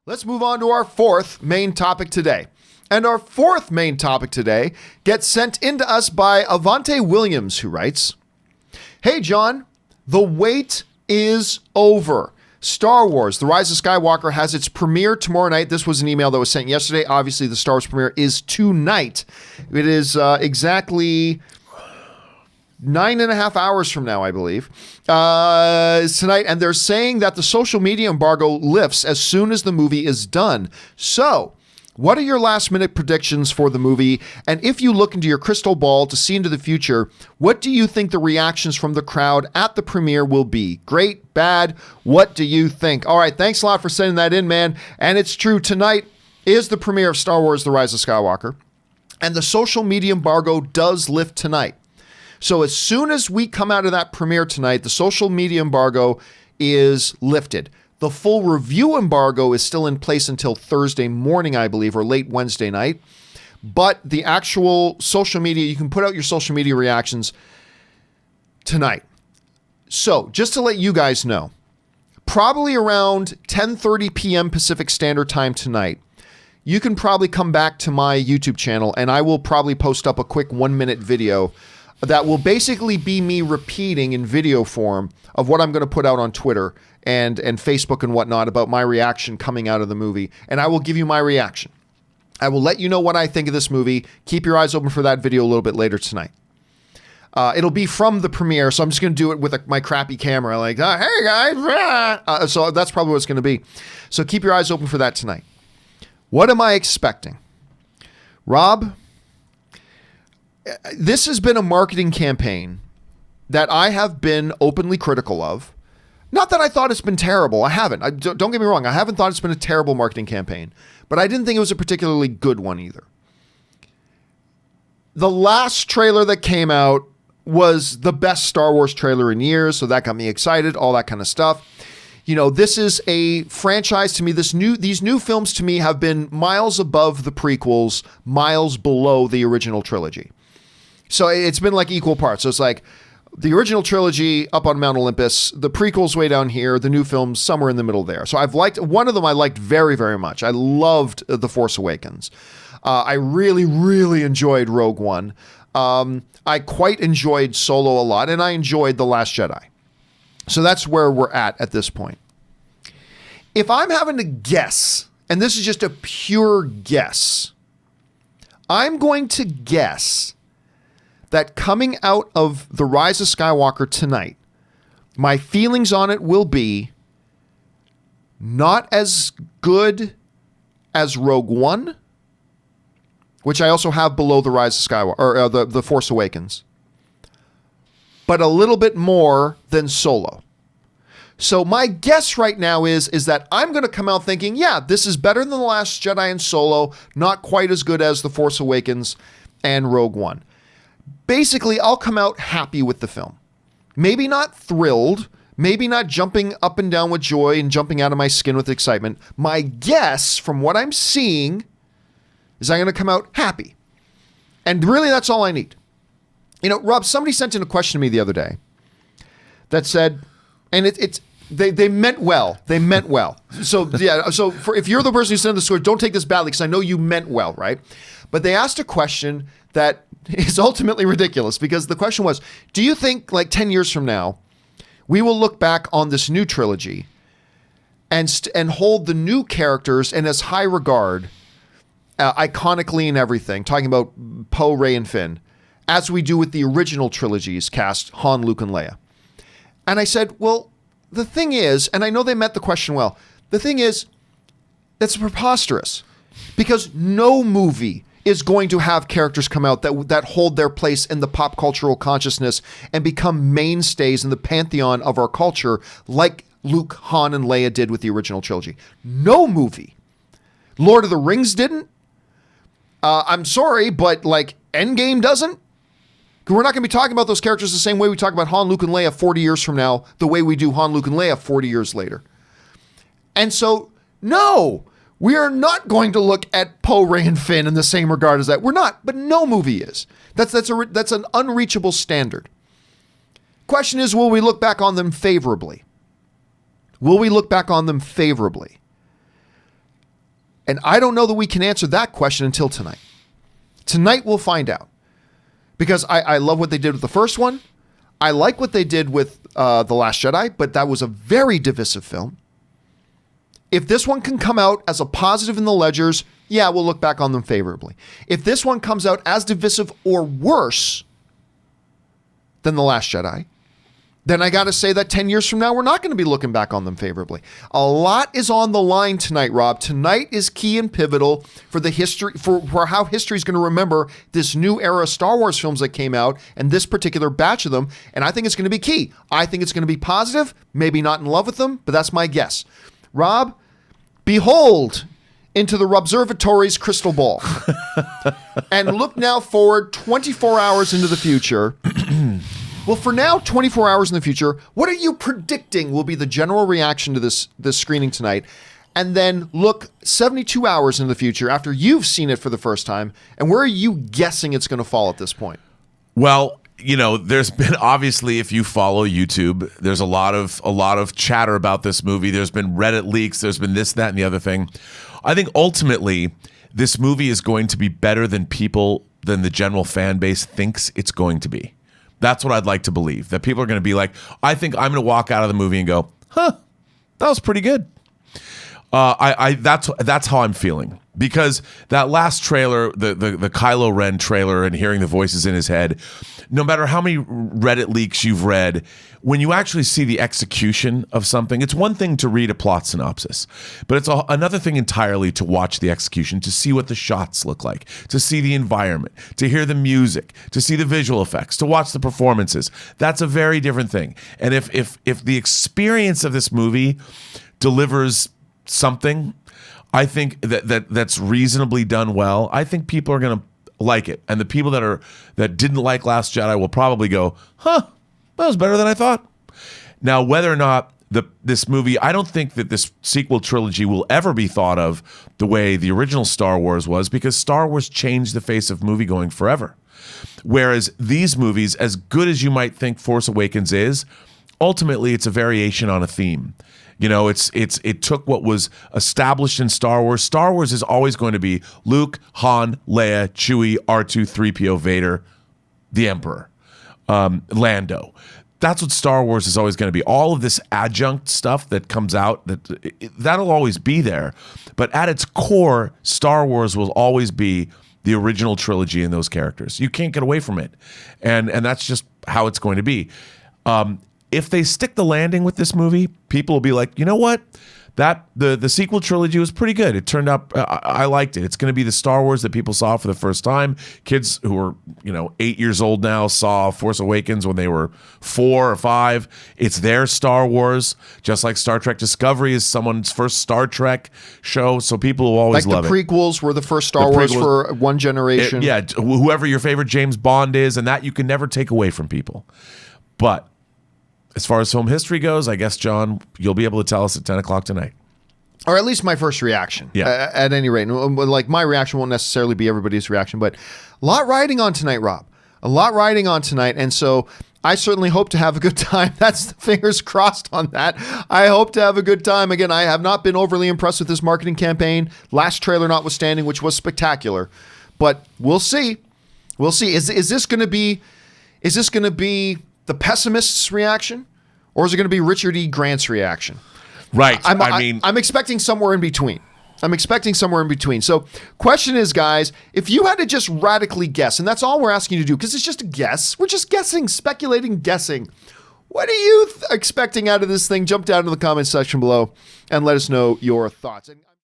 Let's move on to our fourth main topic today. And our fourth main topic today gets sent in to us by Avante Williams, who writes, "Hey, John, the wait is over. Star Wars, The Rise of Skywalker has its premiere tomorrow night." This was an email that was sent yesterday. Obviously, the Star Wars premiere is tonight. It is exactly 9.5 hours from now, I believe. It's tonight, and they're saying that the social media embargo lifts as soon as the movie is done. So, what are your last-minute predictions for the movie? And if you look into your crystal ball to see into the future, what do you think the reactions from the crowd at the premiere will be? Great, bad, what do you think? All right, thanks a lot for sending that in, man. And it's true, tonight is the premiere of Star Wars: The Rise of Skywalker, and the social media embargo does lift tonight. So as soon as we come out of that premiere tonight, the social media embargo is lifted. The full review embargo is still in place until Thursday morning, I believe, or late Wednesday night. But the actual social media, you can put out your social media reactions tonight. So just to let you guys know, probably around 10:30 p.m. Pacific Standard Time tonight, you can probably come back to my YouTube channel and I will probably post up a quick 1-minute video that will basically be me repeating in video form of what I'm going to put out on Twitter and Facebook and whatnot about my reaction coming out of the movie. And I will give you my reaction. I will let you know what I think of this movie. Keep your eyes open for that video a little bit later tonight. It'll be from the premiere, so I'm just going to do it with my crappy camera. Like, hey guys. So that's probably what it's going to be. So keep your eyes open for that tonight. What am I expecting? Rob, this has been a marketing campaign that I have been openly critical of. Not that I thought it's been terrible. I haven't. Don't get me wrong. I haven't thought it's been a terrible marketing campaign, but I didn't think it was a particularly good one either. The last trailer that came out was the best Star Wars trailer in years, so that got me excited, all that kind of stuff. You know, this is a franchise to me. These new films to me have been miles above the prequels, miles below the original trilogy. So it's been like equal parts. So it's like the original trilogy up on Mount Olympus, the prequels way down here, the new films somewhere in the middle there. So I've liked one of them. I liked very, very much. I loved The Force Awakens. I really, really enjoyed Rogue One. I quite enjoyed Solo a lot, and I enjoyed The Last Jedi. So that's where we're at this point. If I'm having to guess, and this is just a pure guess, I'm going to guess that coming out of The Rise of Skywalker tonight, my feelings on it will be not as good as Rogue One, which I also have below The Rise of Skywalker, or the Force Awakens, but a little bit more than Solo. So my guess right now is that I'm going to come out thinking, yeah, this is better than The Last Jedi and Solo, not quite as good as The Force Awakens and Rogue One. Basically, I'll come out happy with the film. Maybe not thrilled, maybe not jumping up and down with joy and jumping out of my skin with excitement. My guess from what I'm seeing is I'm going to come out happy. And really, that's all I need. You know, Rob, somebody sent in a question to me the other day that said, and they meant well. They meant well. So yeah. So if you're the person who sent the story, don't take this badly because I know you meant well, right? But they asked a question that is ultimately ridiculous because the question was, do you think like 10 years from now, we will look back on this new trilogy and hold the new characters in as high regard, iconically and everything, talking about Poe, Rey, and Finn, as we do with the original trilogies cast Han, Luke, and Leia? And I said, well, the thing is, and I know they meant the question well, the thing is, that's preposterous because no movie is going to have characters come out that hold their place in the pop cultural consciousness and become mainstays in the pantheon of our culture like Luke, Han, and Leia did with the original trilogy. No movie. Lord of the Rings didn't. I'm sorry, but like Endgame doesn't. We're not going to be talking about those characters the same way we talk about Han, Luke, and Leia 40 years from now, the way we do Han, Luke, and Leia 40 years later. And so, no, we are not going to look at Poe, Rey, and Finn in the same regard as that. We're not, but no movie is. That's an unreachable standard. Question is, will we look back on them favorably? Will we look back on them favorably? And I don't know that we can answer that question until tonight. Tonight we'll find out. Because I love what they did with the first one. I like what they did with The Last Jedi, but that was a very divisive film. If this one can come out as a positive in the ledgers, yeah, we'll look back on them favorably. If this one comes out as divisive or worse than The Last Jedi, then I got to say that 10 years from now, we're not going to be looking back on them favorably. A lot is on the line tonight, Rob. Tonight is key and pivotal for the history, for how history is going to remember this new era of Star Wars films that came out and this particular batch of them. And I think it's going to be key. I think it's going to be positive, maybe not in love with them, but that's my guess. Rob, behold into the Robservatory's crystal ball and look now forward 24 hours into the future. Well, for now, 24 hours in the future, what are you predicting will be the general reaction to this screening tonight? And then look 72 hours into the future after you've seen it for the first time, and where are you guessing it's going to fall at this point? Well, there's been, obviously, if you follow YouTube, there's a lot of chatter about this movie. There's been Reddit leaks. There's been this, that, and the other thing. I think ultimately this movie is going to be better than the general fan base thinks it's going to be. That's what I'd like to believe, that people are going to be like, I think I'm going to walk out of the movie and go, huh, that was pretty good. That's how I'm feeling, because that last trailer, the Kylo Ren trailer, and hearing the voices in his head, no matter how many Reddit leaks you've read, when you actually see the execution of something, it's one thing to read a plot synopsis, but it's another thing entirely to watch the execution, to see what the shots look like, to see the environment, to hear the music, to see the visual effects, to watch the performances. That's a very different thing. And if the experience of this movie delivers something, I think that's reasonably done well, I think people are going to like it. And the people that didn't like Last Jedi will probably go, huh, that was better than I thought. Now, whether or not this movie, I don't think that this sequel trilogy will ever be thought of the way the original Star Wars was, because Star Wars changed the face of moviegoing forever. Whereas these movies, as good as you might think Force Awakens is, ultimately it's a variation on a theme. It took what was established in Star Wars. Star Wars is always going to be Luke, Han, Leia, Chewie, R2, 3PO, Vader, the Emperor, Lando. That's what Star Wars is always going to be. All of this adjunct stuff that comes out, that'll always be there. But at its core, Star Wars will always be the original trilogy and those characters. You can't get away from it. And that's just how it's going to be. If they stick the landing with this movie, people will be like, you know what? The sequel trilogy was pretty good. It turned out, I liked it. It's going to be the Star Wars that people saw for the first time. Kids who are 8 years old now saw Force Awakens when they were 4 or 5. It's their Star Wars, just like Star Trek Discovery is someone's first Star Trek show. So people will always love it. Like the prequels were the first Star Wars for one generation. Whoever your favorite James Bond is, and that you can never take away from people. But as far as film history goes, I guess, John, you'll be able to tell us at 10 o'clock tonight. Or at least my first reaction. Yeah. At any rate. Like, my reaction won't necessarily be everybody's reaction, but a lot riding on tonight, Rob. A lot riding on tonight. And so I certainly hope to have a good time. That's the fingers crossed on that. I hope to have a good time. Again, I have not been overly impressed with this marketing campaign. Last trailer notwithstanding, which was spectacular. But we'll see. We'll see. Is this going to be the pessimist's reaction, or is it going to be Richard E. Grant's reaction? Right. I'm expecting somewhere in between. So question is, guys, if you had to just radically guess, and that's all we're asking you to do, because it's just a guess. We're just guessing, speculating, guessing. What are you expecting out of this thing? Jump down to the comment section below and let us know your thoughts.